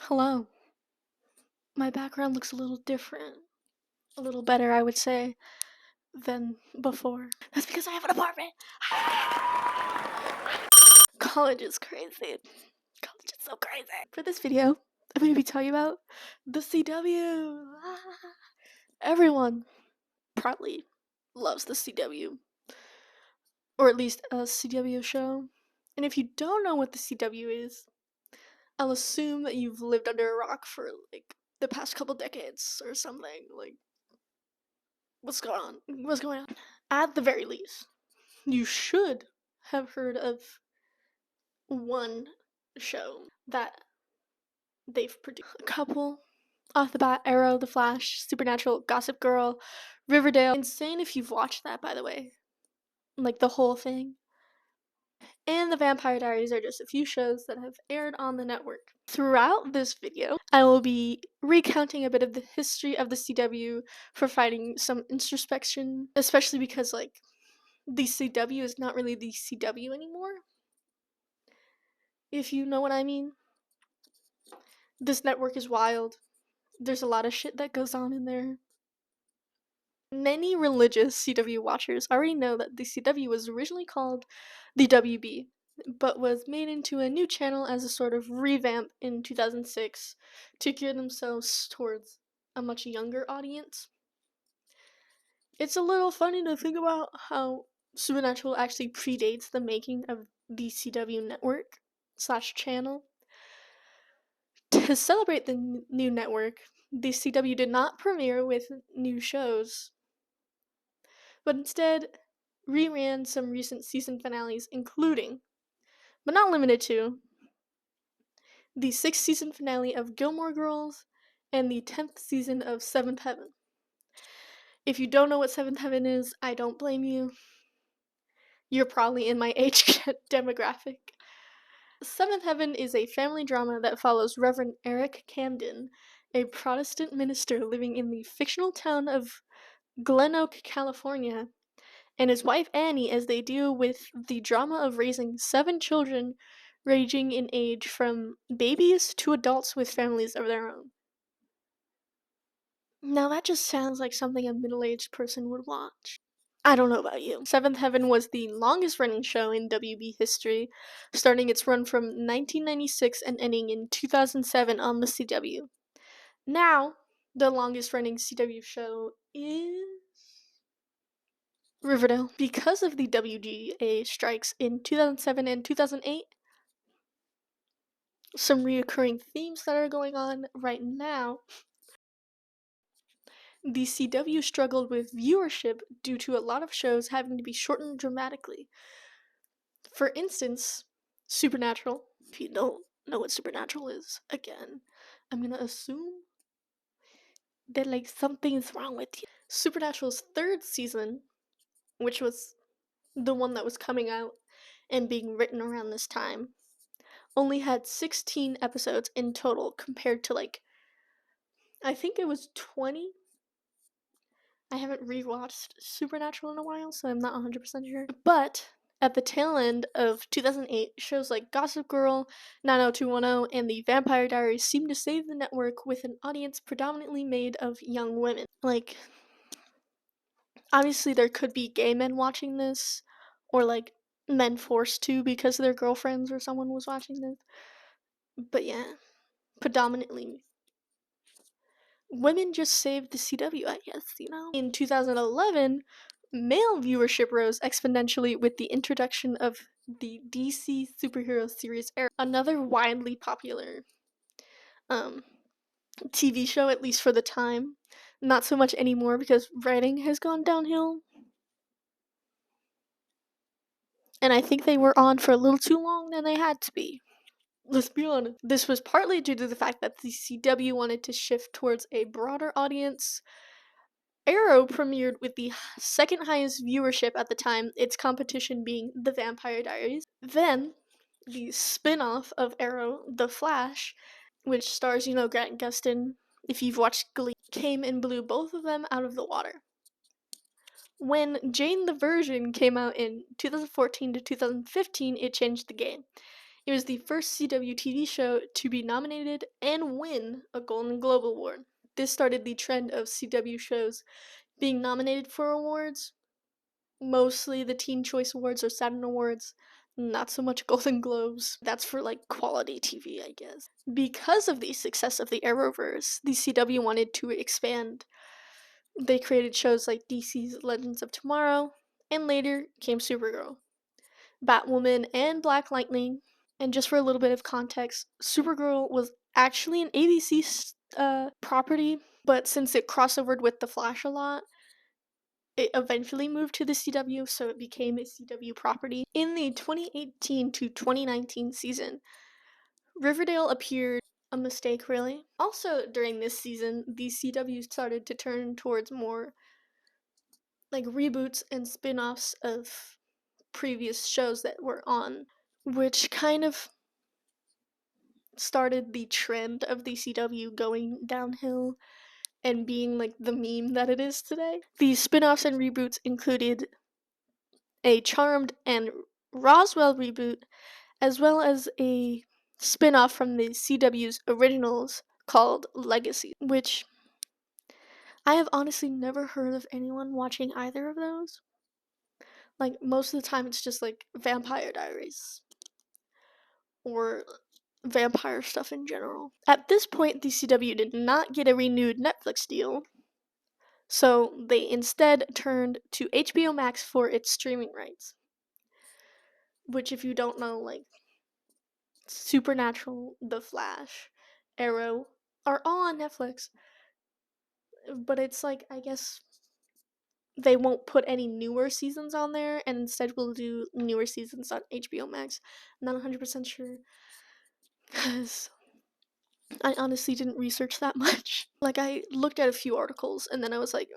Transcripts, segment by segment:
Hello. My background looks a little different. A little better, I would say, than before. That's because I have an apartment. College is crazy. College is so crazy. For this video, I'm going to be telling you about the CW. Everyone probably loves the CW, or at least a CW show. And if you don't know what the CW is, I'll assume that you've lived under a rock for like the past couple decades or something. Like, what's going on? What's going on? At the very least, you should have heard of one show that they've produced. A couple off the bat: Arrow, The Flash, Supernatural, Gossip Girl, Riverdale. Insane if you've watched that, by the way. Like the whole thing. And The Vampire Diaries are just a few shows that have aired on the network. Throughout this video, I will be recounting a bit of the history of the CW, providing some introspection, especially because, like, the CW is not really the CW anymore, if you know what I mean. This network is wild. There's a lot of shit that goes on in there. Many religious CW watchers already know that the CW was originally called the WB, but was made into a new channel as a sort of revamp in 2006 to gear themselves towards a much younger audience. It's a little funny to think about how Supernatural actually predates the making of the CW network slash channel. To celebrate the new network, the CW did not premiere with new shows, but instead reran some recent season finales, including, but not limited to, the 6th season finale of Gilmore Girls and the 10th season of 7th Heaven. If you don't know what 7th Heaven is, I don't blame you. You're probably in my age demographic. 7th Heaven is a family drama that follows Reverend Eric Camden, a Protestant minister living in the fictional town of Glen Oak, California, and his wife Annie as they deal with the drama of raising 7 children ranging in age from babies to adults with families of their own. Now that just sounds like something a middle-aged person would watch. I don't know about you. 7th Heaven was the longest running show in WB history, starting its run from 1996 and ending in 2007 on the CW. Now, the longest running CW show is Riverdale. Because of the WGA strikes in 2007 and 2008, some reoccurring themes that are going on right now, the CW struggled with viewership due to a lot of shows having to be shortened dramatically. For instance, Supernatural. If you don't know what Supernatural is, again, I'm gonna assume that, like, something's wrong with you. Supernatural's 3rd season, which was the one that was coming out and being written around this time, only had 16 episodes in total compared to, like, I think it was 20. I haven't rewatched Supernatural in a while, so I'm not 100% sure. But at the tail end of 2008, shows like Gossip Girl, 90210, and The Vampire Diaries seemed to save the network with an audience predominantly made of young women. Like, obviously there could be gay men watching this, or like men forced to because their girlfriends or someone was watching this. But yeah, predominantly women just saved the CW, I guess, you know? In 2011, male viewership rose exponentially with the introduction of the DC superhero series Arrow, another widely popular um, TV show, at least for the time. Not so much anymore because writing has gone downhill. And I think they were on for a little too long than they had to be. Let's be honest. This was partly due to the fact that the CW wanted to shift towards a broader audience. Arrow premiered with the second highest viewership at the time, its competition being The Vampire Diaries. Then, the spin off of Arrow, The Flash, which stars, Grant Gustin, if you've watched Glee, came and blew both of them out of the water. When Jane the Virgin came out in 2014 to 2015, it changed the game. It was the first CW TV show to be nominated and win a Golden Globe Award. This started the trend of CW shows being nominated for awards, mostly the Teen Choice Awards or Saturn Awards, not so much Golden Globes. That's for like quality TV, I guess. Because of the success of the Arrowverse, the CW wanted to expand. They created shows like DC's Legends of Tomorrow, and later came Supergirl, Batwoman, and Black Lightning. And just for a little bit of context, Supergirl was actually an ABC property, but since it crossovered with The Flash a lot, it eventually moved to the CW, so it became a CW property. In the 2018 to 2019 season, Riverdale appeared. A mistake, really. Also, during this season, the CW started to turn towards more like reboots and spin offs of previous shows that were on, which kind of started the trend of the CW going downhill and being like the meme that it is today. These spin offs and reboots included a Charmed and Roswell reboot, as well as a spin off from the CW's originals called Legacy, which I have honestly never heard of anyone watching either of those. Like, most of the time, it's just like Vampire Diaries or vampire stuff in general. At this point, the CW did not get a renewed Netflix deal, so they instead turned to HBO Max for its streaming rights. Which, if you don't know, like, Supernatural, The Flash, Arrow are all on Netflix. But it's like, I guess they won't put any newer seasons on there, and instead will do newer seasons on HBO Max. I'm not 100% sure, because I honestly didn't research that much. Like, I looked at a few articles, and then I was like,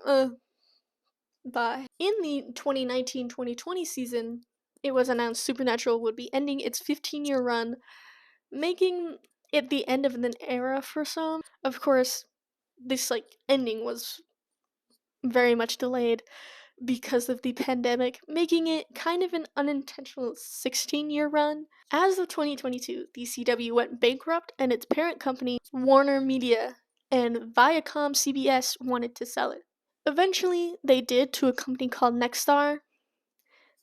bye. In the 2019-2020 season, it was announced Supernatural would be ending its 15-year run, making it the end of an era for some. Of course, this, like, ending was very much delayed because of the pandemic, making it kind of an unintentional 16-year run. As of 2022, the CW went bankrupt and its parent company, Warner Media and Viacom CBS, wanted to sell it. Eventually, they did, to a company called Nexstar.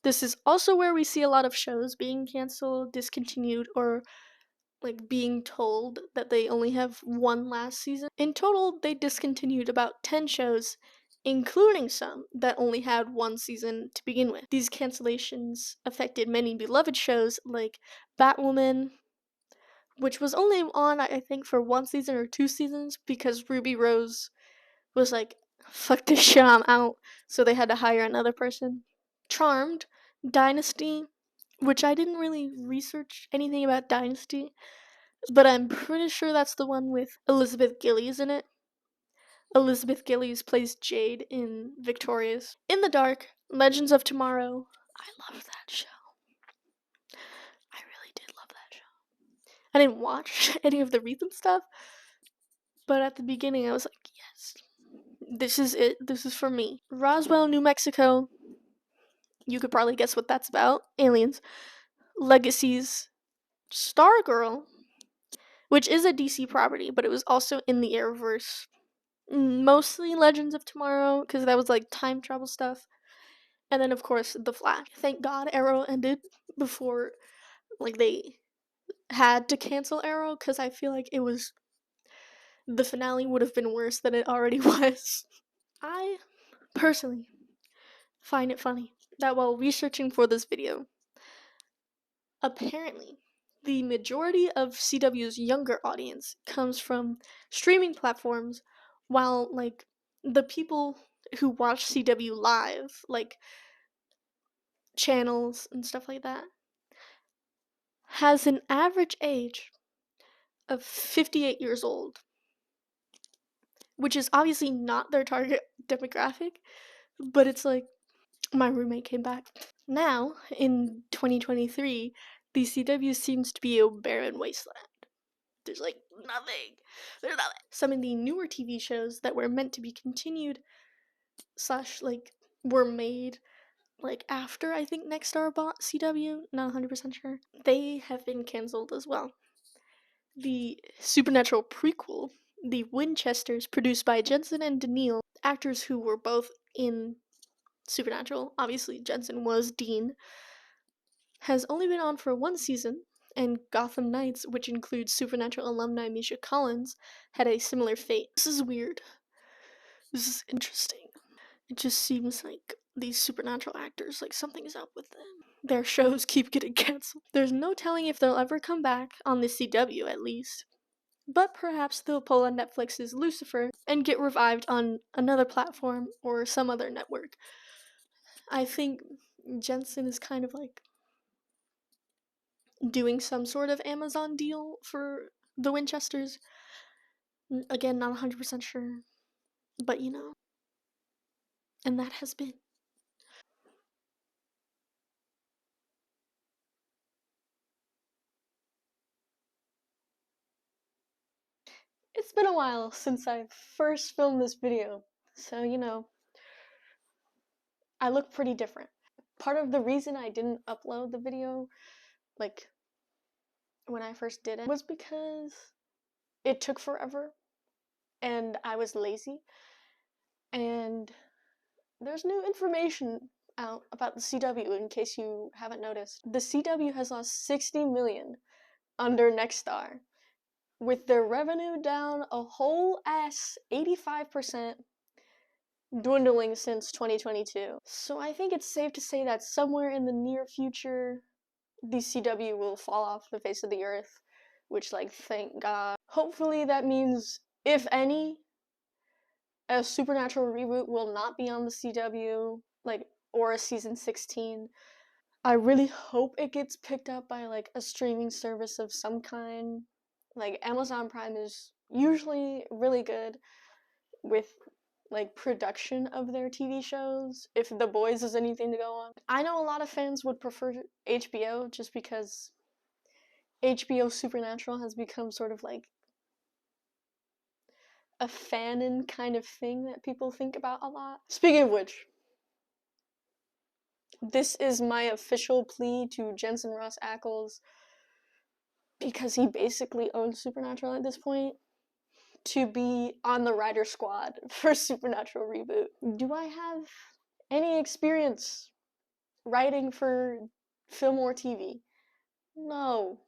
This is also where we see a lot of shows being canceled, discontinued, or like being told that they only have one last season. In total, they discontinued about 10 shows, including some that only had one season to begin with. These cancellations affected many beloved shows like Batwoman, which was only on, I think, for one season or two seasons because Ruby Rose was like, fuck this shit, I'm out. So they had to hire another person. Charmed, Dynasty, which I didn't really research anything about Dynasty, but I'm pretty sure that's the one with Elizabeth Gillies in it. Elizabeth Gillies plays Jade in Victorious. In the Dark, Legends of Tomorrow. I love that show. I really did love that show. I didn't watch any of the recent stuff, but at the beginning I was like, yes, this is it. This is for me. Roswell, New Mexico. You could probably guess what that's about. Aliens. Legacies. Stargirl, which is a DC property, but it was also in the Arrowverse. Mostly Legends of Tomorrow, because that was like time travel stuff. And then, of course, The Flash. Thank God Arrow ended before like they had to cancel Arrow, because I feel like the finale would have been worse than it already was. I personally find it funny that while researching for this video, apparently the majority of CW's younger audience comes from streaming platforms, while like the people who watch CW live, like channels and stuff like that, has an average age of 58 years old, which is obviously not their target demographic, but it's like, my roommate came back. Now, in 2023, the CW seems to be a barren wasteland. There's like nothing. There's nothing. Some of the newer TV shows that were meant to be continued, slash, like, were made, like after I think Nexstar bought CW, not 100% sure. They have been canceled as well. The Supernatural prequel, The Winchesters, produced by Jensen and Daniil, actors who were both in Supernatural. Obviously, Jensen was Dean. Has only been on for one season, and Gotham Knights, which includes Supernatural alumni Misha Collins, had a similar fate. This is weird. This is interesting. It just seems like these Supernatural actors, like something's up with them. Their shows keep getting cancelled. There's no telling if they'll ever come back, on the CW at least. But perhaps they'll pull on Netflix's Lucifer and get revived on another platform or some other network. I think Jensen is kind of like doing some sort of Amazon deal for the Winchesters. Again, not 100% sure. But you know. And that has been. It's been a while since I first filmed this video, so you know, I look pretty different. Part of the reason I didn't upload the video, like, when I first did it, was because it took forever, and I was lazy, and there's new information out about the CW in case you haven't noticed. The CW has lost 60 million under Nexstar, with their revenue down a whole ass 85%, dwindling since 2022. So I think it's safe to say that somewhere in the near future, the CW will fall off the face of the earth, which, like, thank God. Hopefully that means, if any, a Supernatural reboot will not be on the CW, like, or a season 16. I really hope it gets picked up by, like, a streaming service of some kind. Like, Amazon Prime is usually really good with, like, production of their TV shows, if The Boys is anything to go on. I know a lot of fans would prefer HBO just because HBO Supernatural has become sort of like a fanon kind of thing that people think about a lot. Speaking of which, this is my official plea to Jensen Ross Ackles, because he basically owns Supernatural at this point, to be on the writer squad for Supernatural reboot. Do I have any experience writing for film or TV? No.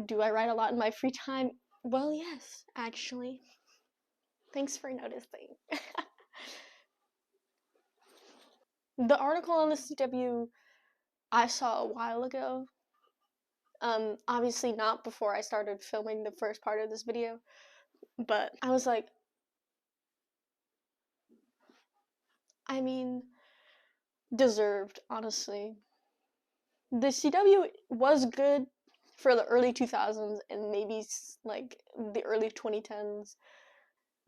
Do I write a lot in my free time? Well, yes, actually. Thanks for noticing. The article on the CW I saw a while ago. Obviously not before I started filming the first part of this video, but I was like, I mean, deserved, honestly. The CW was good for the early 2000s and maybe like the early 2010s.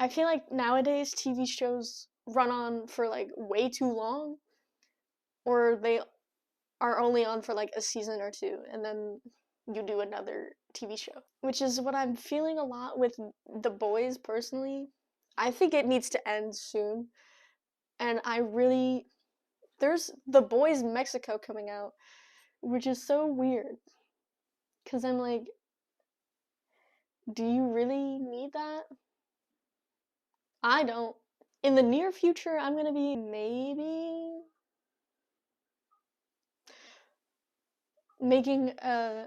I feel like nowadays TV shows run on for like way too long, or they are only on for like a season or two and then you do another TV show, which is what I'm feeling a lot with The Boys personally. I think it needs to end soon, and there's The Boys Mexico coming out, which is so weird, because I'm like, do you really need that? I don't. In the near future, I'm gonna be maybe making a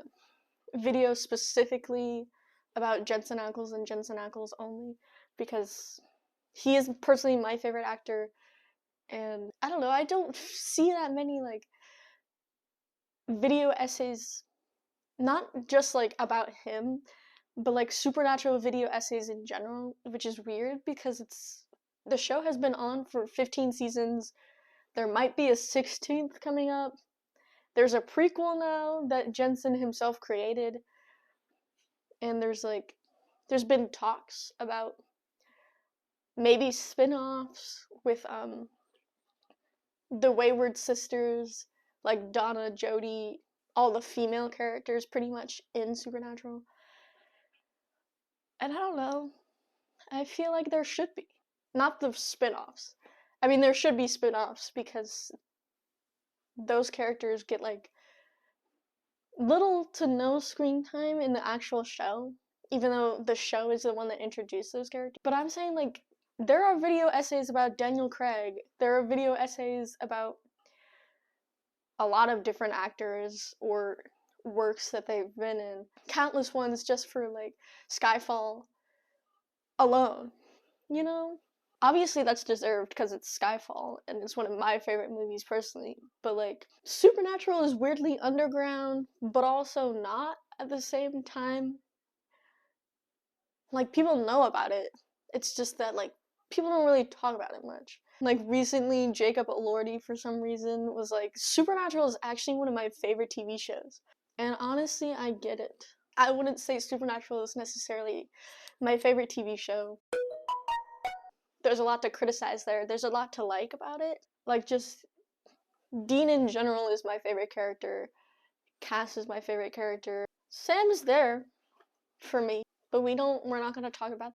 video specifically about Jensen Ackles and Jensen Ackles only, because he is personally my favorite actor, and I don't know, I don't see that many like video essays, not just like about him, but like Supernatural video essays in general, which is weird because the show has been on for 15 seasons. There might be a 16th coming up. There's a prequel now that Jensen himself created, and there's been talks about maybe spin-offs with the Wayward Sisters, like Donna, Jody, all the female characters pretty much in Supernatural. And I don't know, I feel like there should be. Not the spin-offs. I mean, there should be spin-offs because those characters get like little to no screen time in the actual show, even though the show is the one that introduced those characters. But I'm saying, like, there are video essays about Daniel Craig. There are video essays about a lot of different actors or works that they've been in. Countless ones just for, like, Skyfall alone, you know? Obviously that's deserved because it's Skyfall and it's one of my favorite movies personally, but like Supernatural is weirdly underground but also not at the same time. Like, people know about it, it's just that like people don't really talk about it much. Like, recently Jacob Elordi for some reason was like, Supernatural is actually one of my favorite TV shows, and honestly I get it. I wouldn't say Supernatural is necessarily my favorite TV show. There's a lot to criticize there. There's a lot to like about it. Like, just Dean in general is my favorite character. Cass is my favorite character. Sam is there for me, but we're not gonna talk about